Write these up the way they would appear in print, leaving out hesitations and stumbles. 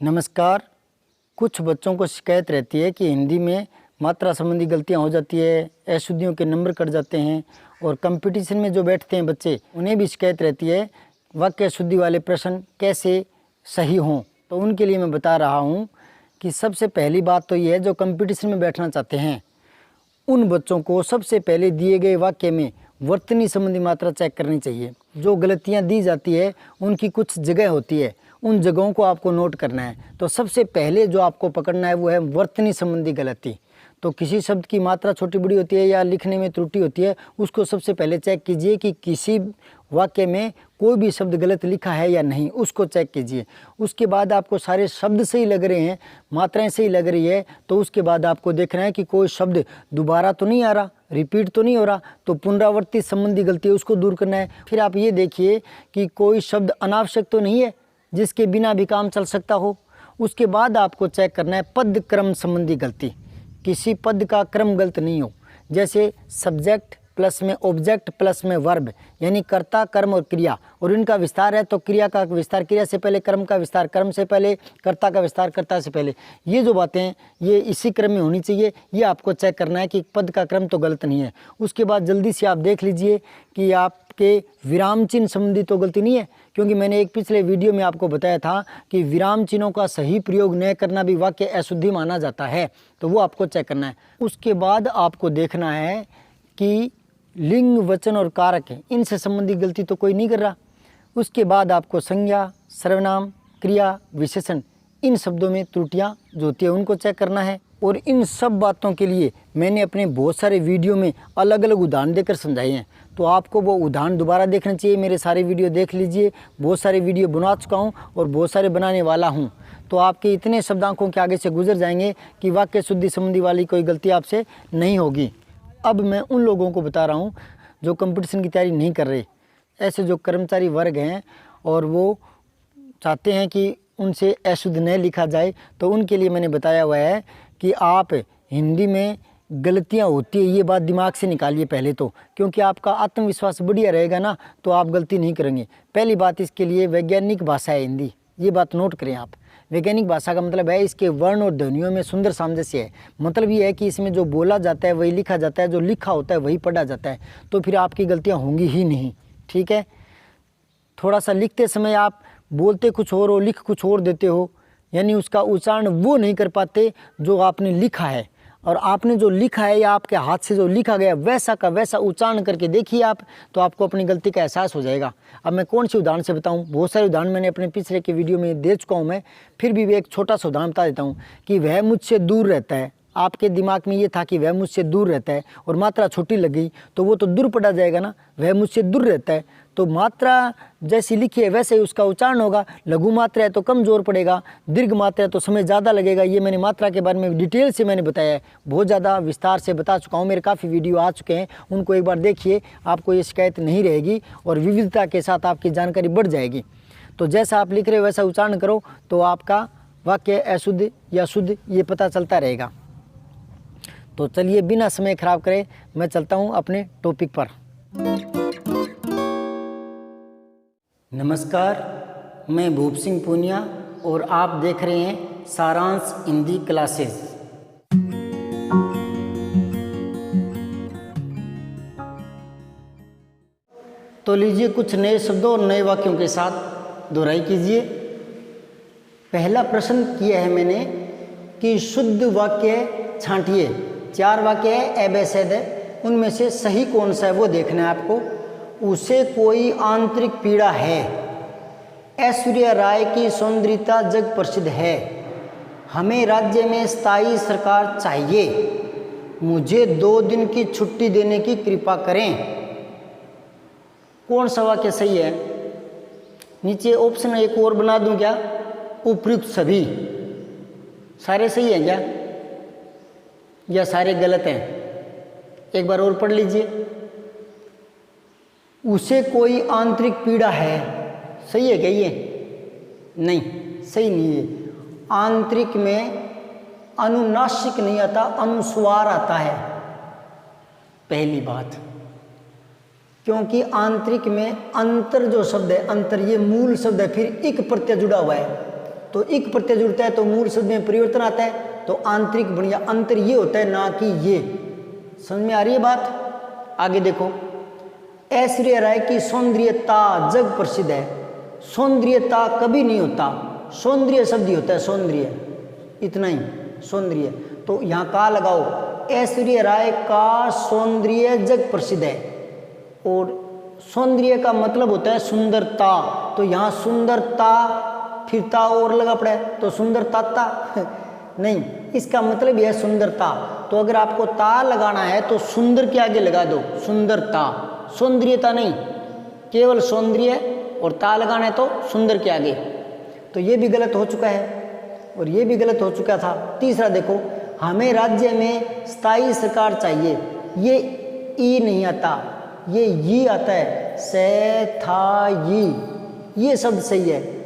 नमस्कार। कुछ बच्चों को शिकायत रहती है कि हिंदी में मात्रा संबंधी गलतियां हो जाती है, अशुद्धियों के नंबर कट जाते हैं और कंपटीशन में जो बैठते हैं बच्चे उन्हें भी शिकायत रहती है वाक्य शुद्धि वाले प्रश्न कैसे सही हों। तो उनके लिए मैं बता रहा हूं कि सबसे पहली बात तो ये है, जो कंपटीशन में बैठना चाहते हैं उन बच्चों को सबसे पहले दिए गए वाक्य में वर्तनी संबंधी मात्रा चेक करनी चाहिए। जो गलतियां दी जाती है उनकी कुछ जगह होती है, उन जगहों को आपको नोट करना है। तो सबसे पहले जो आपको पकड़ना है वो है वर्तनी संबंधी गलती। तो किसी शब्द की मात्रा छोटी बड़ी होती है या लिखने में त्रुटि होती है, उसको सबसे पहले चेक कीजिए कि किसी वाक्य में कोई भी शब्द गलत लिखा है या नहीं, उसको चेक कीजिए। उसके बाद आपको सारे शब्द सही लग रहे हैं, मात्राएं सही लग रही है, तो उसके बाद आपको देखना है कि कोई शब्द दोबारा तो नहीं आ रहा, रिपीट तो नहीं हो रहा, तो पुनरावृत्ति संबंधी गलती है उसको दूर करना है। फिर आप ये देखिए कि कोई शब्द अनावश्यक तो नहीं है जिसके बिना भी काम चल सकता हो। उसके बाद आपको चेक करना है पद क्रम संबंधी गलती, किसी पद का क्रम गलत नहीं हो। जैसे सब्जेक्ट प्लस में ऑब्जेक्ट प्लस में वर्ब, यानी कर्ता कर्म और क्रिया, और इनका विस्तार है तो क्रिया का विस्तार क्रिया से पहले, कर्म का विस्तार कर्म से पहले, कर्ता का विस्तार कर्ता से पहले। ये जो बातें हैं ये इसी क्रम में होनी चाहिए। ये आपको चेक करना है कि पद का क्रम तो गलत नहीं है। उसके बाद जल्दी से आप देख लीजिए कि आपके विराम चिन्ह संबंधी तो गलती नहीं है, क्योंकि मैंने एक पिछले वीडियो में आपको बताया था कि विराम चिन्हों का सही प्रयोग न करना भी वाक्य अशुद्धि माना जाता है, तो वो आपको चेक करना है। उसके बाद आपको देखना है कि लिंग, वचन और कारक है, इनसे संबंधित गलती तो कोई नहीं कर रहा। उसके बाद आपको संज्ञा, सर्वनाम, क्रिया, विशेषण, इन शब्दों में त्रुटियां जो होती है उनको चेक करना है। और इन सब बातों के लिए मैंने अपने बहुत सारे वीडियो में अलग अलग उदाहरण देकर समझाए हैं, तो आपको वो उदाहरण दोबारा देखना चाहिए। मेरे सारे वीडियो देख लीजिए, बहुत सारे वीडियो बना चुका हूँ और बहुत सारे बनाने वाला हूँ। तो आपके इतने शब्दांकों के आगे से गुजर जाएंगे कि वाक्य शुद्धि संबंधी वाली कोई गलती आपसे नहीं होगी। अब मैं उन लोगों को बता रहा हूँ जो कंपटीशन की तैयारी नहीं कर रहे, ऐसे जो कर्मचारी वर्ग हैं और वो चाहते हैं कि उनसे अशुद्ध न लिखा जाए, तो उनके लिए मैंने बताया हुआ है कि आप हिंदी में गलतियाँ होती है ये बात दिमाग से निकालिए पहले तो, क्योंकि आपका आत्मविश्वास बढ़िया रहेगा ना तो आप गलती नहीं करेंगे। पहली बात, इसके लिए वैज्ञानिक भाषा है हिंदी, ये बात नोट करें आप। वैज्ञानिक भाषा का मतलब है इसके वर्ण और ध्वनियों में सुंदर सामंजस्य है। मतलब ये है कि इसमें जो बोला जाता है वही लिखा जाता है, जो लिखा होता है वही पढ़ा जाता है, तो फिर आपकी गलतियां होंगी ही नहीं। ठीक है, थोड़ा सा लिखते समय आप बोलते कुछ और हो, लिख कुछ और देते हो, यानी उसका उच्चारण वो नहीं कर पाते जो आपने लिखा है, और आपने जो लिखा है या आपके हाथ से जो लिखा गया वैसा का वैसा उच्चारण करके देखिए आप, तो आपको अपनी गलती का एहसास हो जाएगा। अब मैं कौन सी उदाहरण से बताऊं, बहुत सारे उदाहरण मैंने अपने पिछले के वीडियो में दे चुका हूं मैं, फिर भी एक छोटा सा उदाहरण बता देता हूं कि वह मुझसे दूर रहता है। आपके दिमाग में ये था कि वह मुझसे दूर रहता है और मात्रा छोटी लग गई तो वो तो दूर पड़ा जाएगा ना, वह मुझसे दूर रहता है, तो मात्रा जैसी लिखी है वैसे ही उसका उच्चारण होगा। लघु मात्रा है तो कम जोर पड़ेगा, दीर्घ मात्रा है तो समय ज़्यादा लगेगा। ये मैंने मात्रा के बारे में डिटेल से मैंने बताया है, बहुत ज़्यादा विस्तार से बता चुका हूँ, मेरे काफ़ी वीडियो आ चुके हैं, उनको एक बार देखिए, आपको ये शिकायत नहीं रहेगी और विविधता के साथ आपकी जानकारी बढ़ जाएगी। तो जैसा आप लिख रहे हो वैसा उच्चारण करो तो आपका वाक्य अशुद्ध या शुद्ध ये पता चलता रहेगा। तो चलिए बिना समय खराब करे मैं चलता हूँ अपने टॉपिक पर। नमस्कार, मैं भूप सिंह पूनिया और आप देख रहे हैं सारांश हिंदी क्लासेस। तो लीजिए कुछ नए शब्दों और नए वाक्यों के साथ दोहराई कीजिए। पहला प्रश्न किया है मैंने कि शुद्ध वाक्य छांटिए। 4 वाक्य है, अवैध है, उनमें से सही कौन सा है वो देखना है आपको। उसे कोई आंतरिक पीड़ा है, ऐश्वर्या राय की सौंदर्यता जग प्रसिद्ध है, हमें राज्य में स्थायी सरकार चाहिए, मुझे 2 दिन की छुट्टी देने की कृपा करें। कौन सा वाक्य सही है? नीचे ऑप्शन एक और बना दूं क्या? उपयुक्त सभी सारे सही हैं क्या या सारे गलत हैं? एक बार और पढ़ लीजिए। उसे कोई आंतरिक पीड़ा है, सही है क्या ये? नहीं, सही नहीं है। आंतरिक में अनुनासिक नहीं आता, अनुस्वार आता है, पहली बात, क्योंकि आंतरिक में अंतर जो शब्द है, अंतर ये मूल शब्द है, फिर एक प्रत्यय जुड़ा हुआ है, तो इक प्रत्यय जुड़ता है तो मूल शब्द में परिवर्तन आता है, तो आंतरिक बढ़िया अंतर ये होता है, ना कि ये। समझ में आ रही है बात? आगे देखो, ऐश्वर्या राय की सौंदर्यता जग प्रसिद्ध है। सौंदर्यता कभी नहीं होता, सौंदर्य शब्द ही होता है, सौंदर्य, इतना ही, सौंदर्य। तो यहाँ का लगाओ, ऐश्वर्या राय का सौंदर्य जग प्रसिद्ध है, और सौंदर्य का मतलब होता है सुंदरता, तो यहाँ सुंदरता फिर ता और लगा पड़ा है, तो सुंदरता नहीं, इसका मतलब यह सुंदरता। तो अगर आपको ता लगाना है तो सुंदर के आगे लगा दो, सुंदरता, सौंदर्यता नहीं, केवल सौंदर्य, और ता लगाना है तो सुंदर के आगे। तो ये भी गलत हो चुका है, और ये भी गलत हो चुका था। तीसरा देखो, हमें राज्य में स्थायी सरकार चाहिए, ये ई नहीं आता, ये ये आता है, से था ये शब्द सही है।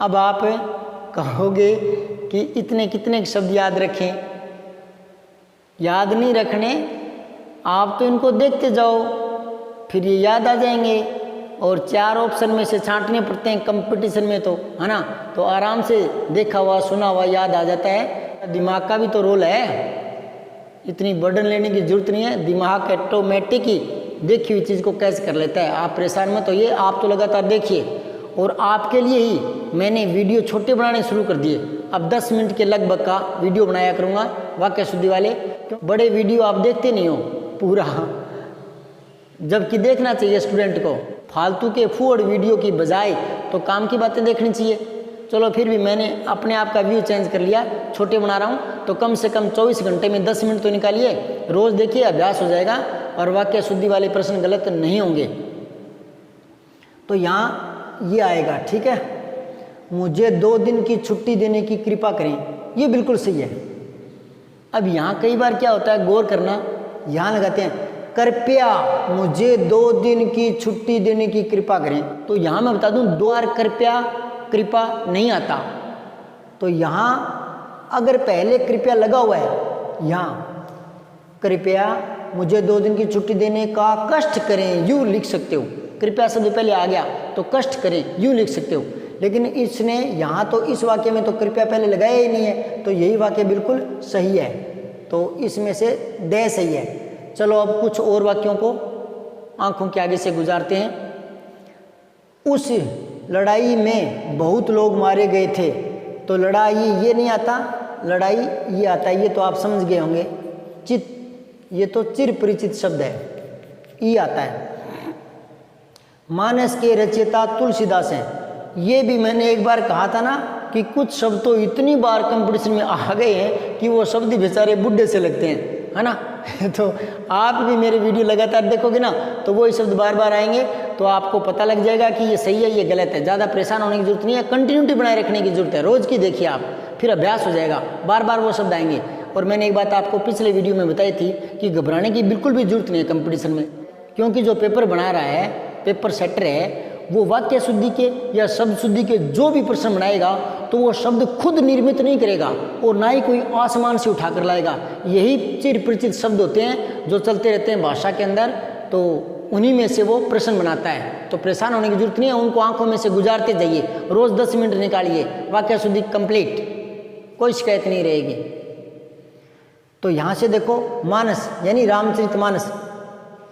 अब आप कहोगे कि इतने कितने शब्द याद रखें, याद नहीं रखने, आप तो इनको देखते जाओ, फिर ये याद आ जाएंगे। और 4 ऑप्शन में से छांटने पड़ते हैं कंपटीशन में, तो है ना, तो आराम से देखा हुआ सुना हुआ याद आ जाता है। दिमाग का भी तो रोल है, इतनी बर्डन लेने की जरूरत नहीं है, दिमाग ऑटोमेटिक ही देखी हुई चीज़ को कैच कर लेता है। आप परेशान मत होइए, आप तो लगातार देखिए। और आपके लिए ही मैंने वीडियो छोटे बनाने शुरू कर दिए, अब 10 मिनट के लगभग का वीडियो बनाया करूँगा वाक्य शुद्धि वाले। बड़े वीडियो आप देखते नहीं हो पूरा, जबकि देखना चाहिए स्टूडेंट को, फालतू के फूड वीडियो की बजाय तो काम की बातें देखनी चाहिए। चलो फिर भी मैंने अपने आप का व्यू चेंज कर लिया, छोटे बना रहा हूँ, तो कम से कम 24 घंटे में 10 मिनट तो निकालिए, रोज़ देखिए, अभ्यास हो जाएगा और वाक्य शुद्धि वाले प्रश्न गलत नहीं होंगे। तो यहाँ ये आएगा, ठीक है, मुझे 2 दिन की छुट्टी देने की कृपा करें, ये बिल्कुल सही है। अब यहाँ कई बार क्या होता है, गौर करना, यहाँ लगाते हैं कृपया मुझे 2 दिन की छुट्टी देने की कृपा करें, तो यहाँ मैं बता दूं 2 बार कृपया कृपा नहीं आता। तो यहाँ अगर पहले कृपया लगा हुआ है, यहाँ कृपया मुझे 2 दिन की छुट्टी देने का कष्ट करें, यूँ लिख सकते हो, कृपया शब्द पहले आ गया तो कष्ट करें यूँ लिख सकते हो। लेकिन इसने यहाँ तो इस वाक्य में तो कृपया पहले लगाया ही नहीं है, तो यही वाक्य बिल्कुल सही है, तो इसमें से दे सही है। चलो अब कुछ और वाक्यों को आंखों के आगे से गुजारते हैं। उस लड़ाई में बहुत लोग मारे गए थे, तो लड़ाई ये नहीं आता, लड़ाई ये आता है, ये तो आप समझ गए होंगे। चित, ये तो चिर परिचित शब्द है, ये आता है। मानस के रचयिता तुलसीदास हैं, ये भी मैंने एक बार कहा था ना कि कुछ शब्द तो इतनी बार कंपटीशन में आ गए हैं कि वो शब्द बेचारे बुढ़े से लगते हैं, है ना। तो आप भी मेरे वीडियो लगातार देखोगे ना, तो वो शब्द बार बार आएंगे, तो आपको पता लग जाएगा कि ये सही है ये गलत है। ज़्यादा परेशान होने की जरूरत नहीं है, कंटिन्यूटी बनाए रखने की जरूरत है, रोज़ की देखिए आप, फिर अभ्यास हो जाएगा, बार बार वो शब्द आएंगे। और मैंने एक बात आपको पिछले वीडियो में बताई थी कि घबराने की बिल्कुल भी जरूरत नहीं है कंपटीशन में, क्योंकि जो पेपर बना रहा है, पेपर सेटर है, वो वाक्य शुद्धि के या शब्द शुद्धि के जो भी प्रश्न बनाएगा तो वो शब्द खुद निर्मित नहीं करेगा और ना ही कोई आसमान से उठा कर लाएगा। यही चिर परिचित शब्द होते हैं जो चलते रहते हैं भाषा के अंदर, तो उन्हीं में से वो प्रश्न बनाता है। तो परेशान होने की जरूरत नहीं है, उनको आंखों में से गुजारते जाइए, रोज़ 10 मिनट निकालिए, वाक्य शुद्धि कंप्लीट, कोई शिकायत नहीं रहेगी। तो यहाँ से देखो, मानस यानी रामचरितमानस,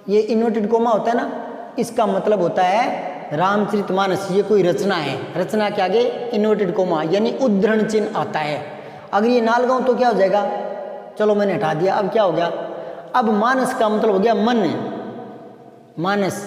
ये इन्वर्टेड कोमा होता है ना, इसका मतलब होता है रामचरितमानस, ये कोई रचना है, रचना के आगे इन्वर्टेड कोमा यानी उद्धरण चिन्ह आता है। अगर ये ना लगाऊं तो क्या हो जाएगा, चलो मैंने हटा दिया, अब क्या हो गया, अब मानस का मतलब हो गया मन, मानस,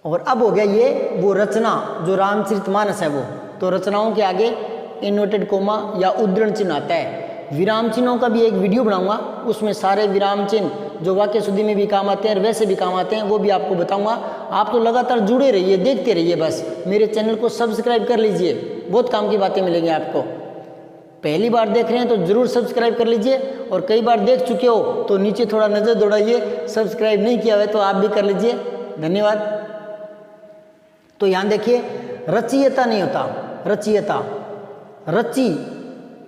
और अब हो गया ये वो रचना जो रामचरितमानस है वो, तो रचनाओं के आगे इन्वर्टेड कोमा या उद्धरण चिन्ह आता है। विराम चिन्हों का भी एक वीडियो बनाऊंगा, उसमें सारे विराम चिन्ह जो वाक्य शुद्धि में भी काम आते हैं और वैसे भी काम आते हैं वो भी आपको बताऊंगा। आप तो लगातार जुड़े रहिए, देखते रहिए, बस मेरे चैनल को सब्सक्राइब कर लीजिए, बहुत काम की बातें मिलेंगी आपको। पहली बार देख रहे हैं तो ज़रूर सब्सक्राइब कर लीजिए, और कई बार देख चुके हो तो नीचे थोड़ा नज़र दौड़ाइए, सब्सक्राइब नहीं किया हुआ तो आप भी कर लीजिए, धन्यवाद। तो यहाँ देखिए, रचयिता नहीं होता, रचयिता, रची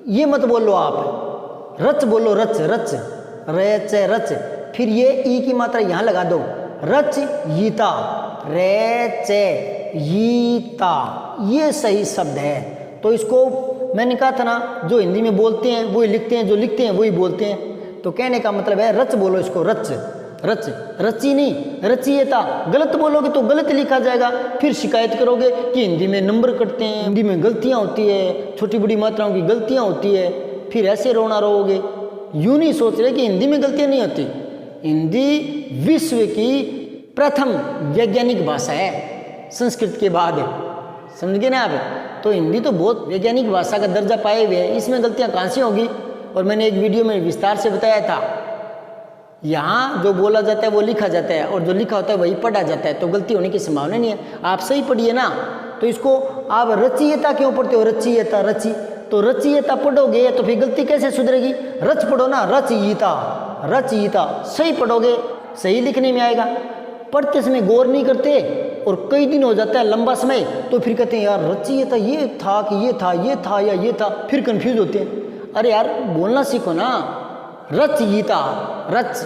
ये मत बोलो आप, रच बोलो, रच, रच, रच, रच, फिर ये ई की मात्रा यहाँ लगा दो, रच यीता, रे चे, यीता, ये सही शब्द है। तो इसको मैंने कहा था ना, जो हिंदी में बोलते हैं वही लिखते हैं, जो लिखते हैं वही बोलते हैं। तो कहने का मतलब है रच बोलो इसको, रच, रच, रची नहीं, रचिएता। गलत बोलोगे तो गलत लिखा जाएगा, फिर शिकायत करोगे कि हिंदी में नंबर कटते हैं, हिंदी में गलतियाँ होती है, छोटी बड़ी मात्राओं की गलतियाँ होती है, फिर ऐसे रोना रहोगे। यूँ नहीं सोच रहे कि हिंदी में गलतियाँ नहीं होती। हिंदी विश्व की प्रथम वैज्ञानिक भाषा है संस्कृत के बाद, समझ गए ना आप। तो हिंदी तो बहुत वैज्ञानिक भाषा का दर्जा पाए हुए है, इसमें गलतियाँ कहाँ से होगी। और मैंने एक वीडियो में विस्तार से बताया था, यहाँ जो बोला जाता है वो लिखा जाता है, और जो लिखा होता है वही पढ़ा जाता है, तो गलती होने की संभावना नहीं है। आप सही पढ़िए ना। तो इसको आप रचिएता क्यों पढ़ते हो, रचिएता, रची, तो रचिएता पढ़ोगे तो फिर गलती कैसे सुधरेगी। रच पढ़ो ना, रचयिता, रचयिता सही पढ़ोगे, सही लिखने में आएगा। पढ़ते समय गौर नहीं करते और कई दिन हो जाता है, लंबा समय, तो फिर कहते हैं यार रचिएता ये था कि ये था, ये था या ये था, फिर कंफ्यूज होते हैं। अरे यार बोलना सीखो ना, रचयिता, रच,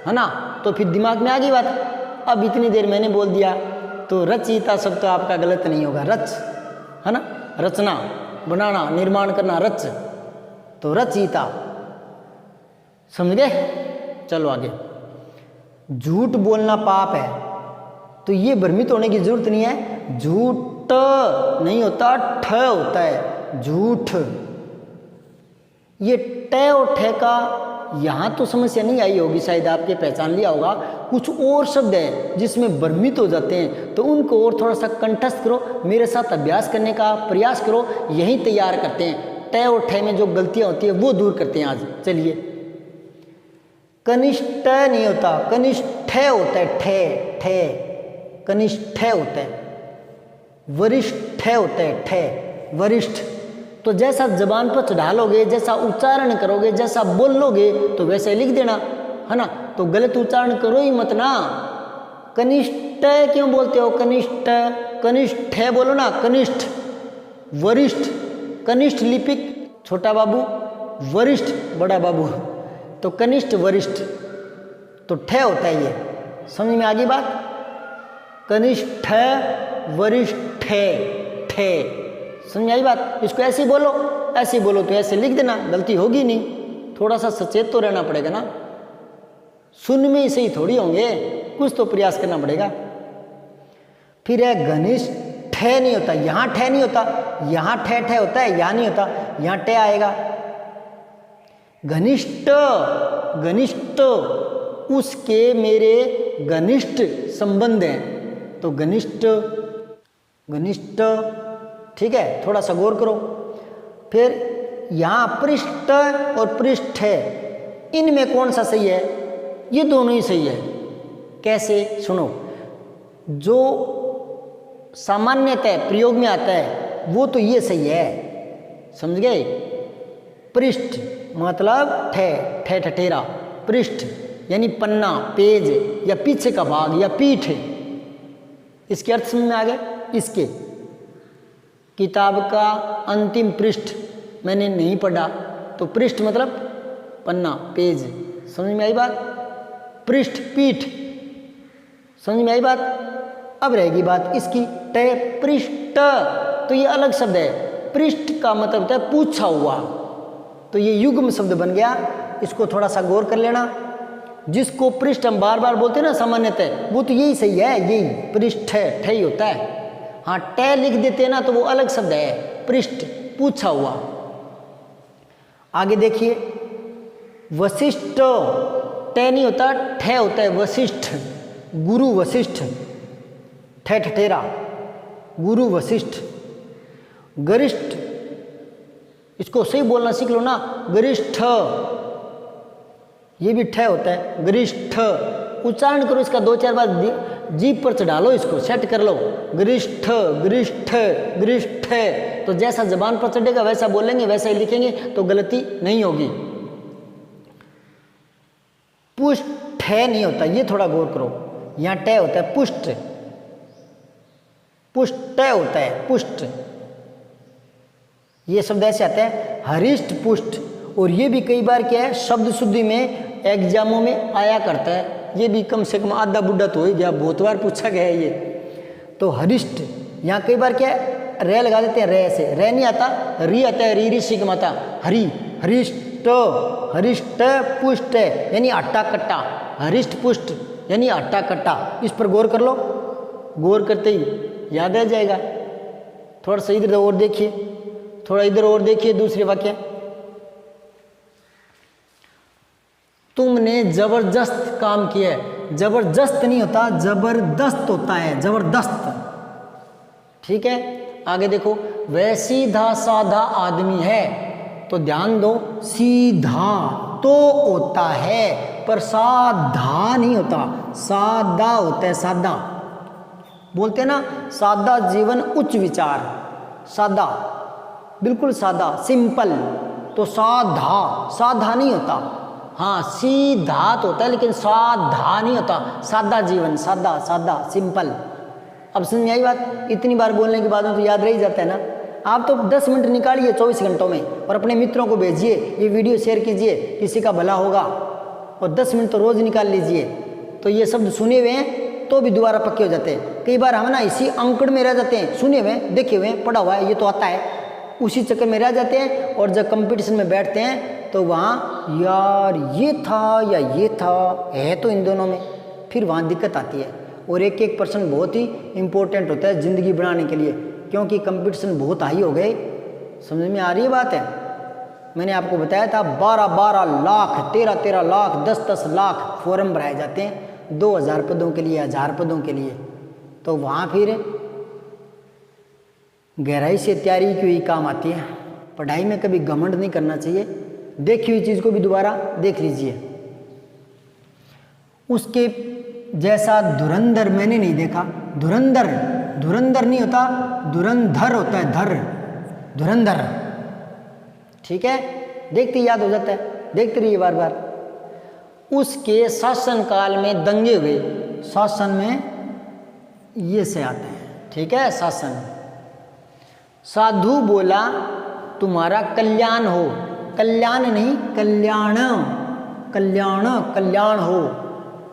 है ना। तो फिर दिमाग में आ गई बात। अब इतनी देर मैंने बोल दिया तो रचयिता शब्द तो आपका गलत नहीं होगा, रच, है ना, रचना, बनाना, निर्माण करना, रच, तो रचयिता, समझ गए। चलो आगे। झूठ बोलना पाप है, तो ये भ्रमित होने की जरूरत नहीं है। झूठ नहीं होता, ठ होता है, झूठ। ये ट और ठ का यहाँ तो समस्या नहीं आई होगी, शायद आपके पहचान लिया होगा। कुछ और शब्द है जिसमें भ्रमित हो जाते हैं, तो उनको और थोड़ा सा कंठस्थ करो, मेरे साथ अभ्यास करने का प्रयास करो, यही तैयार करते हैं। ट और ठ में जो गलतियाँ होती है वो दूर करते हैं आज। चलिए, कनिष्ठ नहीं होता, कनिष्ठ होता है, ठे, ठे, कनिष्ठ होता है। वरिष्ठ होता है, ठे, वरिष्ठ। तो जैसा जबान पर चढ़ा लोगे, जैसा उच्चारण करोगे, जैसा बोलोगे, तो वैसे लिख देना, है ना। तो गलत उच्चारण करो ही मत ना। कनिष्ठ क्यों बोलते हो, कनिष्ठ, कनिष्ठ बोलो ना, कनिष्ठ। वरिष्ठ, कनिष्ठ लिपिक छोटा बाबू, वरिष्ठ बड़ा बाबू, तो कनिष्ठ वरिष्ठ, तो ठे होता है ये। समझ में आ गई बात। कनिष्ठ वरिष्ठ, ठे, समझ आई बात। इसको ऐसे बोलो, ऐसे बोलो तो ऐसे लिख देना, गलती होगी नहीं। थोड़ा सा सचेत तो रहना पड़ेगा ना, सुन में ही सही थोड़ी होंगे, कुछ तो प्रयास करना पड़ेगा। फिर है घनिष्ठ, ठे नहीं होता, यहाँ ठे नहीं होता, यहाँ ठे ठे होता है, यहाँ नहीं होता, यहाँ टे आएगा। घनिष्ठ, घनिष्ठ, उसके मेरे घनिष्ठ संबंध हैं, तो घनिष्ठ, घनिष्ठ, ठीक है। थोड़ा सा गौर करो। फिर यहाँ पृष्ठ और पृष्ठ है, इनमें कौन सा सही है, ये दोनों ही सही है। कैसे, सुनो। जो सामान्यतः प्रयोग में आता है वो तो ये सही है, समझ गए। पृष्ठ मतलब ठे, ठे ठठेरा, पृष्ठ यानी पन्ना, पेज या पीछे का भाग या पीठ, इसके अर्थ समझ में आ गए। इसके किताब का अंतिम पृष्ठ मैंने नहीं पढ़ा, तो पृष्ठ मतलब पन्ना, पेज, समझ में आई बात। पृष्ठ, पीठ, समझ में आई बात। अब रहेगी बात इसकी, टे, पृष्ठ, तो ये अलग शब्द है। पृष्ठ का मतलब होता है पूछा हुआ, तो ये युग्म शब्द बन गया। इसको थोड़ा सा गौर कर लेना। जिसको पृष्ठ हम बार बार बोलते हैं ना सामान्यतः, वो तो यही सही है, यही पृष्ठ है, ठे ही होता है। हाँ, टे लिख देते हैं ना तो वो अलग शब्द है, पृष्ठ, पूछा हुआ। आगे देखिए, वशिष्ठ, टे नहीं होता, ठे होता है, वशिष्ठ, गुरु वशिष्ठ, ठे ठठेरा, गुरु वशिष्ठ। गरिष्ठ, इसको सही बोलना सीख लो ना, गरिष्ठ, ये भी ठे होता है, गरिष्ठ। उच्चारण करो इसका 2-4 बार, जीभ पर चढ़ा लो, इसको सेट कर लो, गरिष्ठ, गरिष्ठ, गरिष्ठ। तो जैसा जबान पर चढ़ेगा वैसा बोलेंगे, वैसा ही लिखेंगे, तो गलती नहीं होगी। पुष्ट नहीं होता, ये थोड़ा गौर करो। यहाँ टे होता है, पुष्ट, पुष्ट होता है, पुष्ट। ये शब्द ऐसे आता है, हरिष्ट पुष्ट। और ये भी कई बार क्या है, शब्द शुद्धि में एग्जामों में आया करता है। ये भी कम से कम आधा बुढ़ा तो हो ही गया, बहुत बार पूछा गया है ये। तो हरिष्ट यहाँ कई बार क्या रे लगा देते हैं, रे से रे नहीं आता, री आता है, री ऋषि का माता हरि, हरिष्ट, हरिष्ट पुष्ट यानी आटा कट्टा, हरिष्ट पुष्ट यानी आटा कट्टा। इस पर गौर कर लो, गौर करते ही याद आ जाएगा। थोड़ा सा इधर और देखिए, थोड़ा इधर और देखिए, दूसरे वाक्य, तुमने जबरदस्त काम किया है। जबरदस्त नहीं होता, जबरदस्त होता है, जबरदस्त। ठीक है, आगे देखो, वह सीधा साधा आदमी है, तो ध्यान दो, सीधा तो होता है पर साधा नहीं होता, सादा होता है, सादा। बोलते हैं ना, सादा जीवन उच्च विचार, सादा, बिल्कुल सादा, सिंपल। तो साधा, साधा नहीं होता, हाँ सीधा तो होता है लेकिन साधा नहीं होता, सादा जीवन, सादा, सादा, सिंपल। अब समझ में आई बात? इतनी बार बोलने के बाद में तो याद रह जाता है ना। आप तो 10 मिनट निकालिए 24 घंटों में और अपने मित्रों को भेजिए, ये वीडियो शेयर कीजिए, किसी का भला होगा। और 10 मिनट तो रोज़ निकाल लीजिए, तो ये शब्द सुने हुए हैं तो भी दोबारा पक्के हो जाते हैं। कई बार हम ना इसी अंकड़ में रह जाते हैं, सुने हुए हैं, देखे हुए हैं, पढ़ा हुआ है, ये तो आता है, उसी चक्कर में रह जाते हैं। और जब कंपटीशन में बैठते हैं तो वहाँ यार ये था या ये था, है तो इन दोनों में, फिर वहाँ दिक्कत आती है। और एक एक % बहुत ही इम्पोर्टेंट होता है ज़िंदगी बनाने के लिए, क्योंकि कंपटीशन बहुत हाई हो गए। समझ में आ रही है बात है? मैंने आपको बताया था 12-12 लाख, 13-13 लाख, 10-10 लाख फॉर्म भराए जाते हैं 2000 पदों के लिए, 1000 पदों के लिए। तो वहाँ फिर गहराई से तैयारी की हुई काम आती है। पढ़ाई में कभी घमंड नहीं करना चाहिए, देखी हुई चीज़ को भी दोबारा देख लीजिए। उसके जैसा धुरंधर मैंने नहीं देखा। धुरंधर, धुरंधर नहीं होता, धुरंधर होता है, धर, धुरंधर। ठीक है, देखते याद हो जाता है, देखते रहिए बार बार। उसके शासन काल में दंगे हुए, शासन में ये से आते हैं। ठीक है, शासन। साधु बोला तुम्हारा कल्याण हो, कल्याण नहीं कल्याण, कल्याण, कल्याण हो।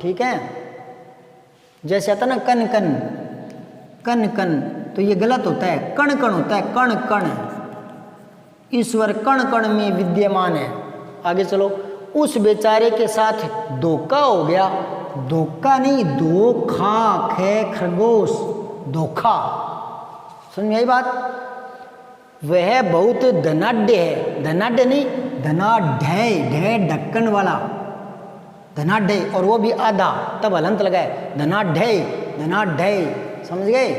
ठीक है, जैसे आता ना कन कन, कन कन, तो ये गलत होता है, कण कण होता है, कण कण। ईश्वर कण कण में विद्यमान है। आगे चलो, उस बेचारे के साथ धोखा हो गया, धोखा नहीं धोखा, खे खरगोश, धोखा। समझ में आई बात? वह बहुत धनाढ़ है, धनाढ़ नहीं धनाढ़, ढे ढक्कन वाला, धनाढ़, और वो भी आधा, तब हलंत लगाए, धनाढ़, धनाढ़। समझ गए?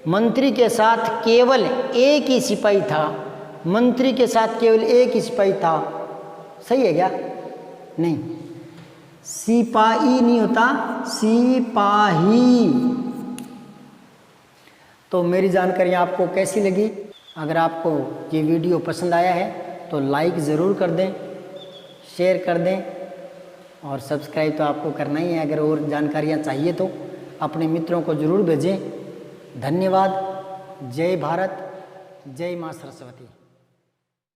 मंत्री के साथ केवल एक ही सिपाही था, मंत्री के साथ केवल एक ही सिपाही था। सही है क्या? नहीं, सिपाही नहीं होता, सिपाही। तो मेरी जानकारी आपको कैसी लगी? अगर आपको ये वीडियो पसंद आया है तो लाइक ज़रूर कर दें, शेयर कर दें, और सब्सक्राइब तो आपको करना ही है। अगर और जानकारियाँ चाहिए तो अपने मित्रों को ज़रूर भेजें। धन्यवाद। जय भारत, जय माँ सरस्वती।